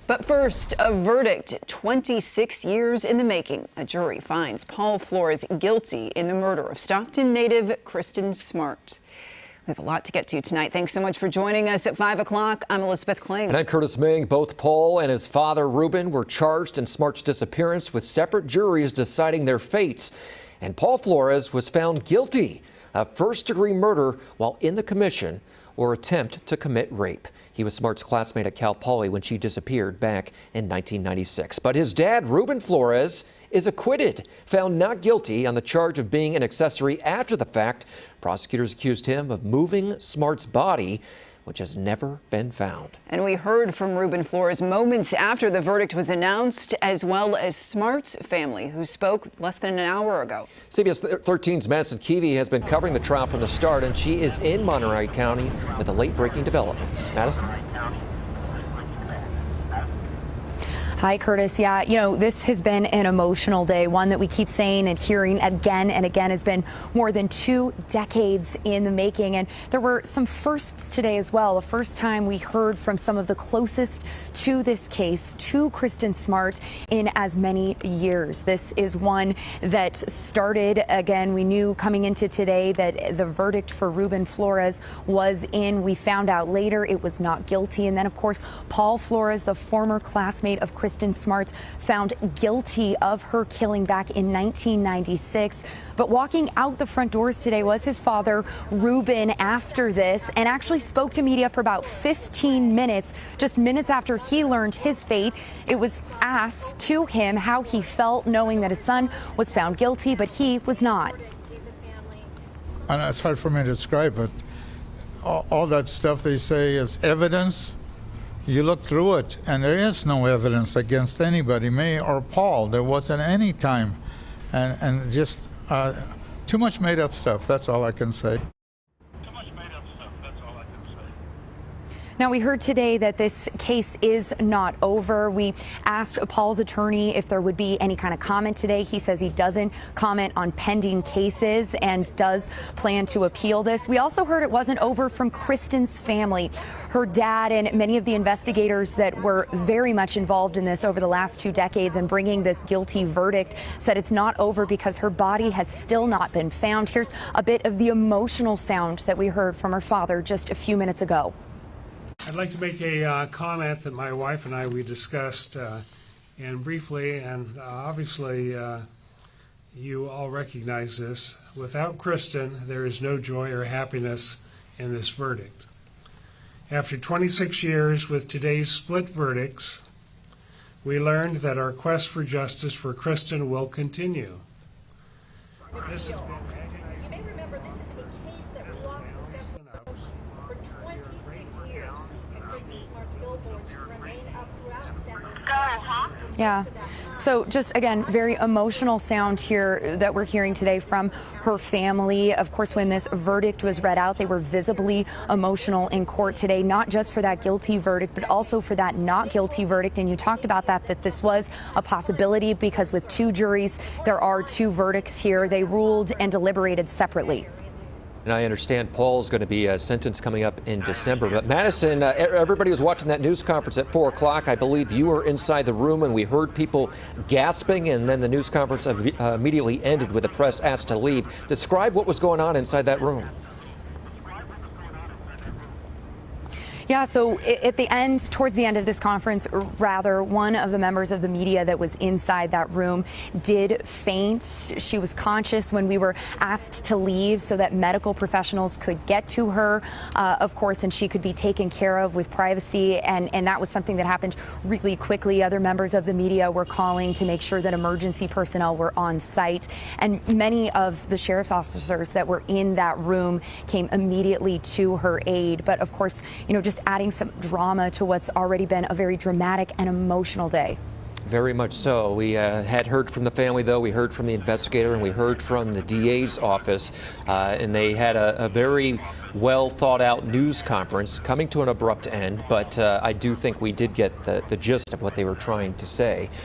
But first, a verdict 26 years in the making. A jury finds Paul Flores guilty in the murder of Stockton native Kristin Smart. We have a lot to get to tonight. Thanks so much for joining us at 5 o'clock. I'm Elizabeth Kling. And I'm Curtis Ming. Both Paul and his father, Ruben, were charged in Smart's disappearance, with separate juries deciding their fates. And Paul Flores was found guilty of first-degree murder while in the commission or attempt to commit rape. He was Smart's classmate at Cal Poly when she disappeared back in 1996. But his dad, Ruben Flores, is acquitted, found not guilty on the charge of being an accessory after the fact. Prosecutors accused him of moving Smart's body, which has never been found. And we heard from Ruben Flores moments after the verdict was announced, as well as Smart's family, who spoke less than an hour ago. CBS 13's Madison Keevy has been covering the trial from the start, and she is in Monterey County with the late-breaking developments. Madison? Hi, Curtis. Yeah, this has been an emotional day, one that we keep saying and hearing again and again has been more than 2 decades in the making. And there were some firsts today as well. The first time we heard from some of the closest to this case, to Kristin Smart, in as many years. This is one that started, again, we knew coming into today that the verdict for Ruben Flores was in. We found out later it was not guilty. And then, of course, Paul Flores, the former classmate of Kristin Smart, found guilty of her killing back in 1996. But walking out the front doors today was his father, Ruben, after this, and actually spoke to media for about 15 minutes, just minutes after he learned his fate. It was asked to him how he felt knowing that his son was found guilty, but he was not. And it's hard for me to describe, but all that stuff they say is evidence. You look through it, and there is no evidence against anybody, me or Paul. There wasn't any time, and just too much made-up stuff. That's all I can say. Now, we heard today that this case is not over. We asked Paul's attorney if there would be any kind of comment today. He says he doesn't comment on pending cases and does plan to appeal this. We also heard it wasn't over from Kristin's family. Her dad and many of the investigators that were very much involved in this over the last 2 decades and bringing this guilty verdict said it's not over because her body has still not been found. Here's a bit of the emotional sound that we heard from her father just a few minutes ago. I'd like to make a comment that my wife and we discussed and briefly, and obviously you all recognize this. Without Kristin, there is no joy or happiness in this verdict. After 26 years with today's split verdicts, we learned that our quest for justice for Kristin will continue. This has been You may remember this is a case that walked the Central Coast for 26 years, and Kristin Smart's billboards remain up throughout San Antonio. Yeah. So just, again, very emotional sound here that we're hearing today from her family. Of course, when this verdict was read out, they were visibly emotional in court today, not just for that guilty verdict, but also for that not guilty verdict. And you talked about that this was a possibility because with 2 juries, there are 2 verdicts here. They ruled and deliberated separately. And I understand Paul's going to be sentenced coming up in December. But Madison, everybody was watching that news conference at 4 o'clock. I believe you were inside the room and we heard people gasping, and then the news conference immediately ended with the press asked to leave. Describe what was going on inside that room. Yeah, so at the end, towards the end of this conference, rather, one of the members of the media that was inside that room did faint. She was conscious when we were asked to leave so that medical professionals could get to her, of course, and she could be taken care of with privacy. And that was something that happened really quickly. Other members of the media were calling to make sure that emergency personnel were on site. And many of the sheriff's officers that were in that room came immediately to her aid. But of course, just adding some drama to what's already been a very dramatic and emotional day. Very much so. We had heard from the family, though. We heard from the investigator and we heard from the DA's office. And they had a very well thought out news conference coming to an abrupt end. But I do think we did get the gist of what they were trying to say.